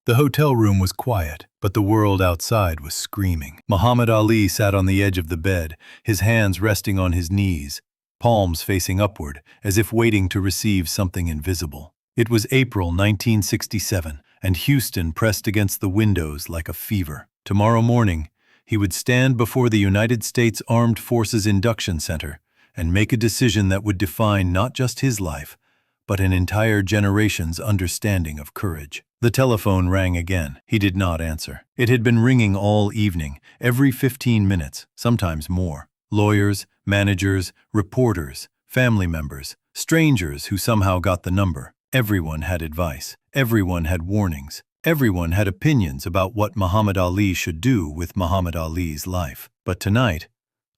The hotel room was quiet, but the world outside was screaming. Muhammad Ali sat on the edge of the bed, his hands resting on his knees, palms facing upward, as if waiting to receive something invisible. It was April 1967, and Houston pressed against the windows like a fever. Tomorrow morning, he would stand before the United States Armed Forces Induction Center and make a decision that would define not just his life, but an entire generation's understanding of courage. The telephone rang again. He did not answer. It had been ringing all evening, every 15 minutes, sometimes more. Lawyers, managers, reporters, family members, strangers who somehow got the number. Everyone had advice. Everyone had warnings. Everyone had opinions about what Muhammad Ali should do with Muhammad Ali's life. But tonight,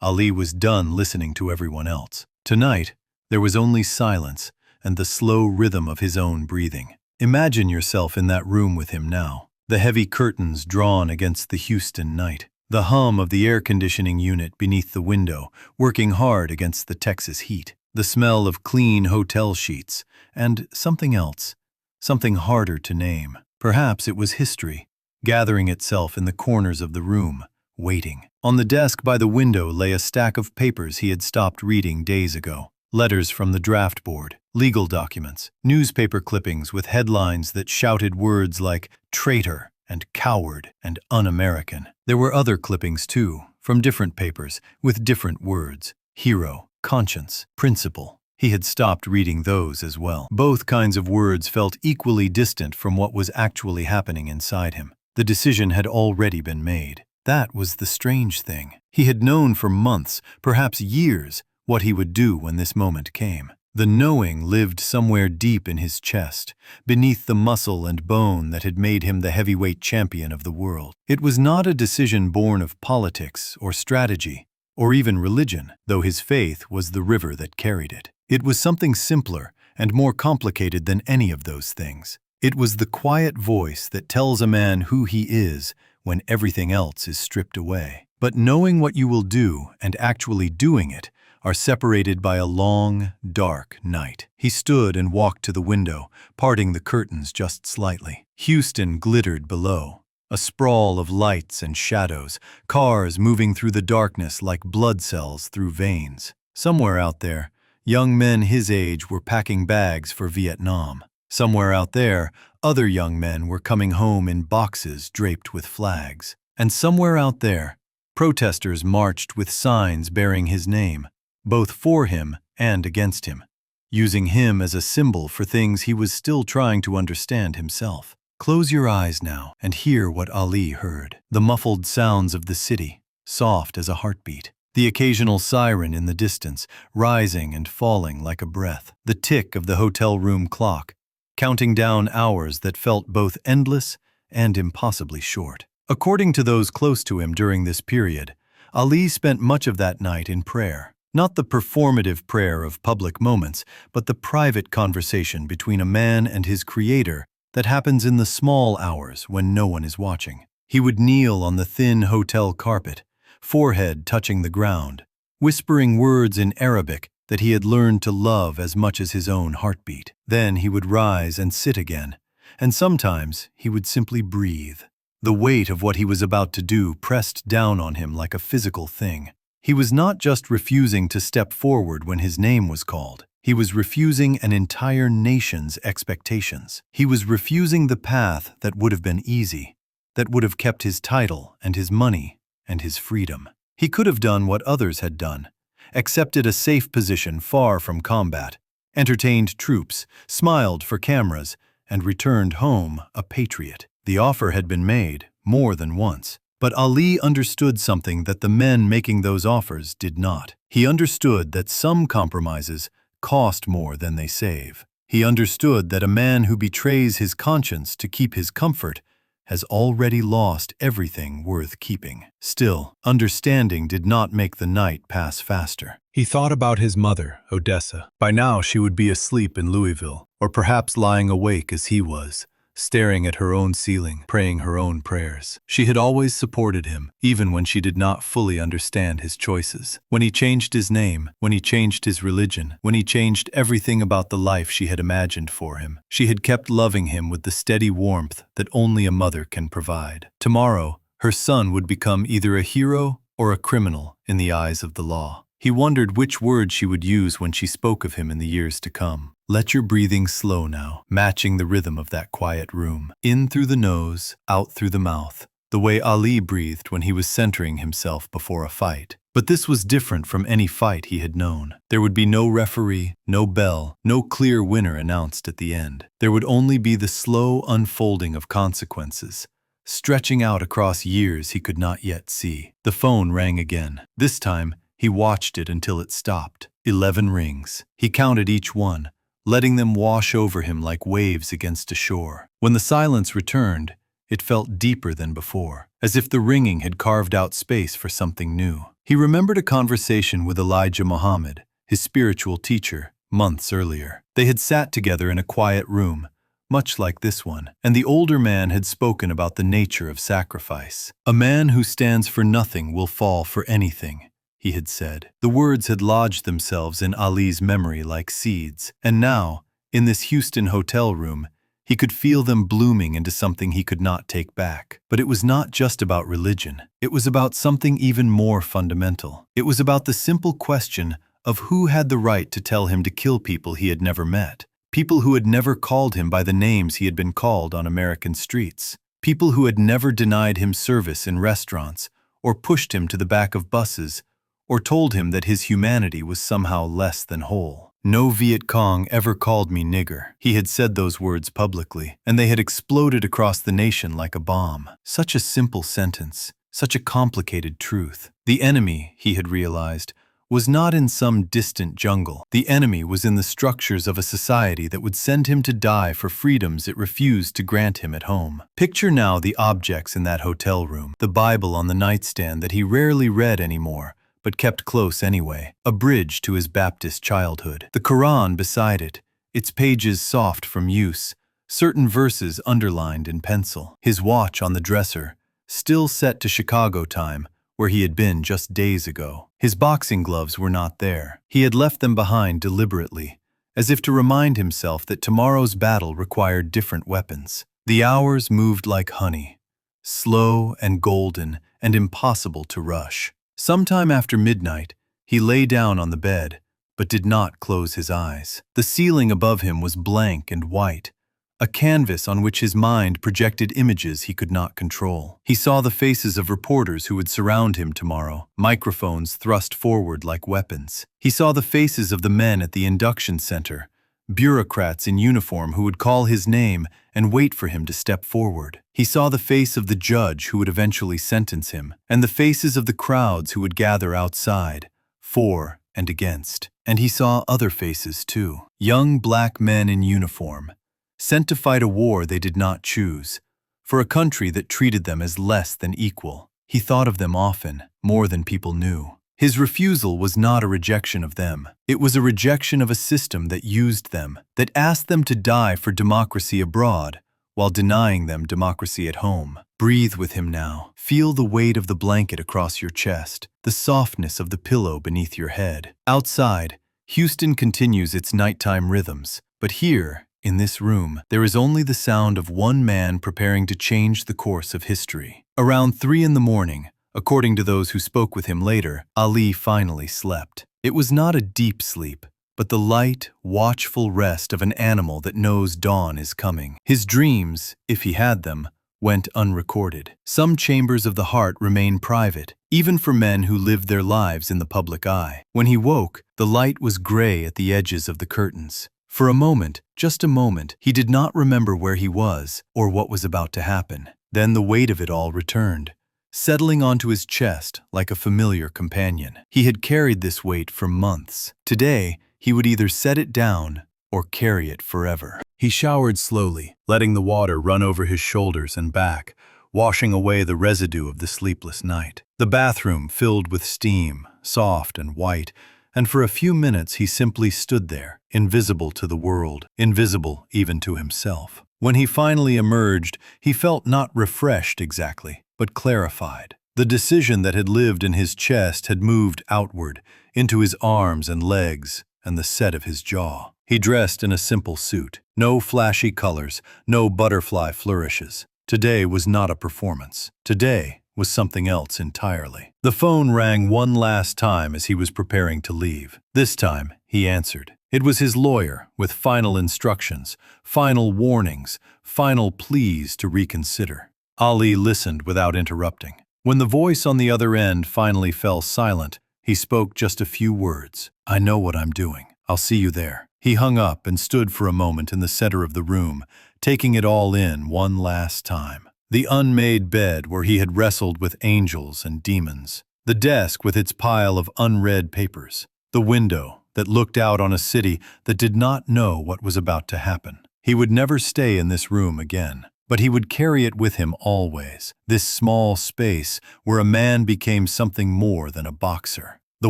Ali was done listening to everyone else. Tonight, there was only silence and the slow rhythm of his own breathing. Imagine yourself in that room with him now. The heavy curtains drawn against the Houston night. The hum of the air conditioning unit beneath the window, working hard against the Texas heat. The smell of clean hotel sheets, and something else, something harder to name. Perhaps it was history, gathering itself in the corners of the room, waiting. On the desk by the window lay a stack of papers he had stopped reading days ago. Letters from the draft board, legal documents, newspaper clippings with headlines that shouted words like traitor and coward and un-American. There were other clippings too, from different papers, with different words: hero, conscience, principle. He had stopped reading those as well. Both kinds of words felt equally distant from what was actually happening inside him. The decision had already been made. That was the strange thing. He had known for months, perhaps years, what he would do when this moment came. The knowing lived somewhere deep in his chest, beneath the muscle and bone that had made him the heavyweight champion of the world. It was not a decision born of politics or strategy, or even religion, though his faith was the river that carried it. It was something simpler and more complicated than any of those things. It was the quiet voice that tells a man who he is when everything else is stripped away. But knowing what you will do and actually doing it are separated by a long, dark night. He stood and walked to the window, parting the curtains just slightly. Houston glittered below, a sprawl of lights and shadows, cars moving through the darkness like blood cells through veins. Somewhere out there, young men his age were packing bags for Vietnam. Somewhere out there, other young men were coming home in boxes draped with flags. And somewhere out there, protesters marched with signs bearing his name, both for him and against him, using him as a symbol for things he was still trying to understand himself. Close your eyes now and hear what Ali heard. The muffled sounds of the city, soft as a heartbeat. The occasional siren in the distance, rising and falling like a breath. The tick of the hotel room clock, counting down hours that felt both endless and impossibly short. According to those close to him during this period, Ali spent much of that night in prayer. Not the performative prayer of public moments, but the private conversation between a man and his creator that happens in the small hours when no one is watching. He would kneel on the thin hotel carpet, forehead touching the ground, whispering words in Arabic that he had learned to love as much as his own heartbeat. Then he would rise and sit again, and sometimes he would simply breathe. The weight of what he was about to do pressed down on him like a physical thing. He was not just refusing to step forward when his name was called. He was refusing an entire nation's expectations. He was refusing the path that would have been easy, that would have kept his title and his money and his freedom. He could have done what others had done, accepted a safe position far from combat, entertained troops, smiled for cameras, and returned home a patriot. The offer had been made more than once. But Ali understood something that the men making those offers did not. He understood that some compromises cost more than they save. He understood that a man who betrays his conscience to keep his comfort has already lost everything worth keeping. Still, understanding did not make the night pass faster. He thought about his mother, Odessa. By now she would be asleep in Louisville, or perhaps lying awake as he was, staring at her own ceiling, praying her own prayers. She had always supported him, even when she did not fully understand his choices. When he changed his name, when he changed his religion, when he changed everything about the life she had imagined for him, she had kept loving him with the steady warmth that only a mother can provide. Tomorrow, her son would become either a hero or a criminal in the eyes of the law. He wondered which words she would use when she spoke of him in the years to come. Let your breathing slow now, matching the rhythm of that quiet room. In through the nose, out through the mouth, the way Ali breathed when he was centering himself before a fight. But this was different from any fight he had known. There would be no referee, no bell, no clear winner announced at the end. There would only be the slow unfolding of consequences, stretching out across years he could not yet see. The phone rang again. This time, he watched it until it stopped. 11 rings. He counted each one, letting them wash over him like waves against a shore. When the silence returned, it felt deeper than before, as if the ringing had carved out space for something new. He remembered a conversation with Elijah Muhammad, his spiritual teacher, months earlier. They had sat together in a quiet room, much like this one, and the older man had spoken about the nature of sacrifice. A man who stands for nothing will fall for anything, he had said. The words had lodged themselves in Ali's memory like seeds, and now, in this Houston hotel room, he could feel them blooming into something he could not take back. But it was not just about religion. It was about something even more fundamental. It was about the simple question of who had the right to tell him to kill people he had never met, people who had never called him by the names he had been called on American streets, people who had never denied him service in restaurants or pushed him to the back of buses, or told him that his humanity was somehow less than whole. No Viet Cong ever called me nigger. He had said those words publicly, and they had exploded across the nation like a bomb. Such a simple sentence, such a complicated truth. The enemy, he had realized, was not in some distant jungle. The enemy was in the structures of a society that would send him to die for freedoms it refused to grant him at home. Picture now the objects in that hotel room, the Bible on the nightstand that he rarely read anymore, but kept close anyway, a bridge to his Baptist childhood. The Quran beside it, its pages soft from use, certain verses underlined in pencil. His watch on the dresser, still set to Chicago time, where he had been just days ago. His boxing gloves were not there. He had left them behind deliberately, as if to remind himself that tomorrow's battle required different weapons. The hours moved like honey, slow and golden and impossible to rush. Sometime after midnight, he lay down on the bed, but did not close his eyes. The ceiling above him was blank and white, a canvas on which his mind projected images he could not control. He saw the faces of reporters who would surround him tomorrow, microphones thrust forward like weapons. He saw the faces of the men at the induction center, bureaucrats in uniform who would call his name and wait for him to step forward. He saw the face of the judge who would eventually sentence him, and the faces of the crowds who would gather outside, for and against. And he saw other faces too, young black men in uniform, sent to fight a war they did not choose, for a country that treated them as less than equal. He thought of them often, more than people knew. His refusal was not a rejection of them. It was a rejection of a system that used them, that asked them to die for democracy abroad, while denying them democracy at home. Breathe with him now. Feel the weight of the blanket across your chest, the softness of the pillow beneath your head. Outside, Houston continues its nighttime rhythms, but here, in this room, there is only the sound of one man preparing to change the course of history. Around 3 in the morning, according to those who spoke with him later, Ali finally slept. It was not a deep sleep, but the light, watchful rest of an animal that knows dawn is coming. His dreams, if he had them, went unrecorded. Some chambers of the heart remain private, even for men who lived their lives in the public eye. When he woke, the light was gray at the edges of the curtains. For a moment, just a moment, he did not remember where he was or what was about to happen. Then the weight of it all returned, settling onto his chest like a familiar companion. He had carried this weight for months. Today, he would either set it down or carry it forever. He showered slowly, letting the water run over his shoulders and back, washing away the residue of the sleepless night. The bathroom filled with steam, soft and white, and for a few minutes he simply stood there, invisible to the world, invisible even to himself. When he finally emerged, he felt not refreshed exactly, but clarified. The decision that had lived in his chest had moved outward, into his arms and legs, and the set of his jaw. He dressed in a simple suit. No flashy colors, no butterfly flourishes. Today was not a performance. Today was something else entirely. The phone rang one last time as he was preparing to leave. This time, he answered. It was his lawyer, with final instructions, final warnings, final pleas to reconsider. Ali listened without interrupting. When the voice on the other end finally fell silent, he spoke just a few words. "I know what I'm doing. I'll see you there." He hung up and stood for a moment in the center of the room, taking it all in one last time. The unmade bed where he had wrestled with angels and demons. The desk with its pile of unread papers. The window that looked out on a city that did not know what was about to happen. He would never stay in this room again, but he would carry it with him always, this small space where a man became something more than a boxer. The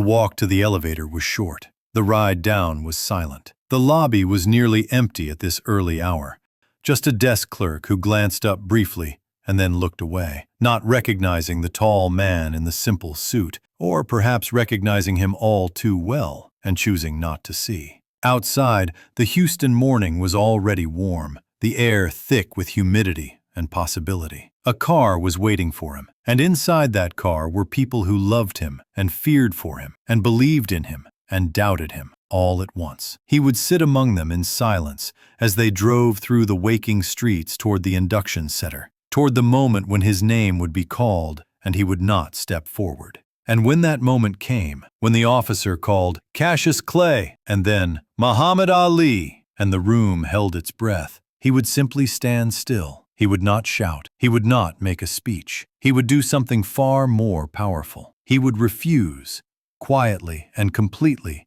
walk to the elevator was short. The ride down was silent. The lobby was nearly empty at this early hour. Just a desk clerk who glanced up briefly and then looked away, not recognizing the tall man in the simple suit, or perhaps recognizing him all too well and choosing not to see. Outside, the Houston morning was already warm, the air thick with humidity and possibility. A car was waiting for him, and inside that car were people who loved him and feared for him and believed in him and doubted him all at once. He would sit among them in silence as they drove through the waking streets toward the induction center, toward the moment when his name would be called and he would not step forward. And when that moment came, when the officer called, "Cassius Clay," and then, "Muhammad Ali," and the room held its breath, he would simply stand still. He would not shout. He would not make a speech. He would do something far more powerful. He would refuse, quietly and completely,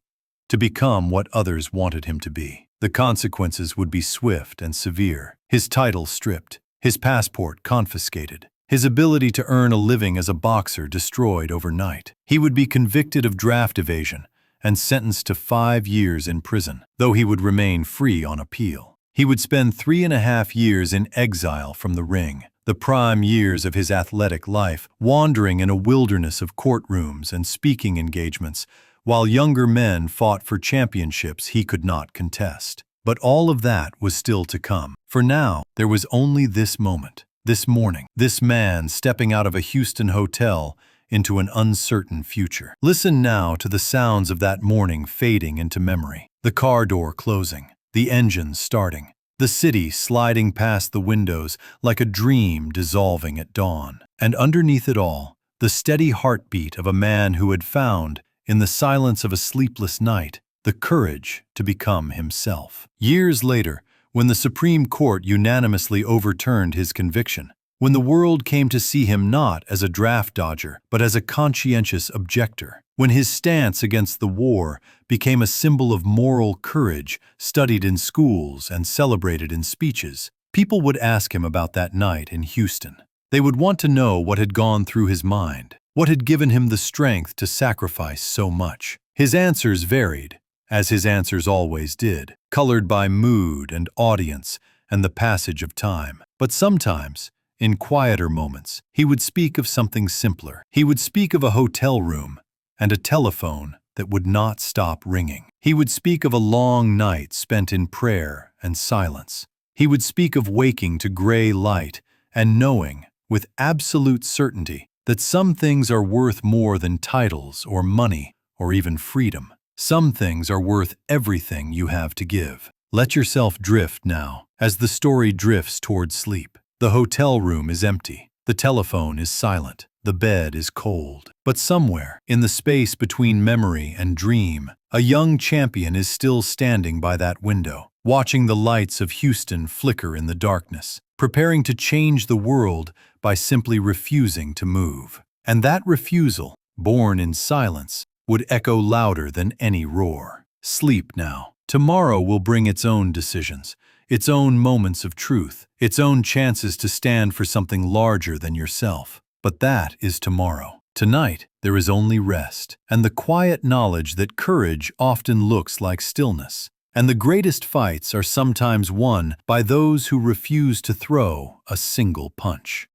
to become what others wanted him to be. The consequences would be swift and severe. His title stripped, his passport confiscated, his ability to earn a living as a boxer destroyed overnight. He would be convicted of draft evasion and sentenced to 5 years in prison, though he would remain free on appeal. He would spend 3.5 years in exile from the ring, the prime years of his athletic life, wandering in a wilderness of courtrooms and speaking engagements, while younger men fought for championships he could not contest. But all of that was still to come. For now, there was only this moment. This morning, this man stepping out of a Houston hotel into an uncertain future. Listen now to the sounds of that morning fading into memory. The car door closing, the engine starting, the city sliding past the windows like a dream dissolving at dawn. And underneath it all, the steady heartbeat of a man who had found, in the silence of a sleepless night, the courage to become himself. Years later, when the Supreme Court unanimously overturned his conviction, when the world came to see him not as a draft dodger, but as a conscientious objector, when his stance against the war became a symbol of moral courage studied in schools and celebrated in speeches, people would ask him about that night in Houston. They would want to know what had gone through his mind, what had given him the strength to sacrifice so much. His answers varied, as his answers always did, colored by mood and audience and the passage of time. But sometimes, in quieter moments, he would speak of something simpler. He would speak of a hotel room and a telephone that would not stop ringing. He would speak of a long night spent in prayer and silence. He would speak of waking to gray light and knowing, with absolute certainty, that some things are worth more than titles or money or even freedom. Some things are worth everything you have to give. Let yourself drift now, as the story drifts toward sleep. The hotel room is empty. The telephone is silent. The bed is cold. But somewhere, in the space between memory and dream, a young champion is still standing by that window, watching the lights of Houston flicker in the darkness, preparing to change the world by simply refusing to move. And that refusal, born in silence, would echo louder than any roar. Sleep now. Tomorrow will bring its own decisions, its own moments of truth, its own chances to stand for something larger than yourself. But that is tomorrow. Tonight, there is only rest, and the quiet knowledge that courage often looks like stillness, And the greatest fights are sometimes won by those who refuse to throw a single punch.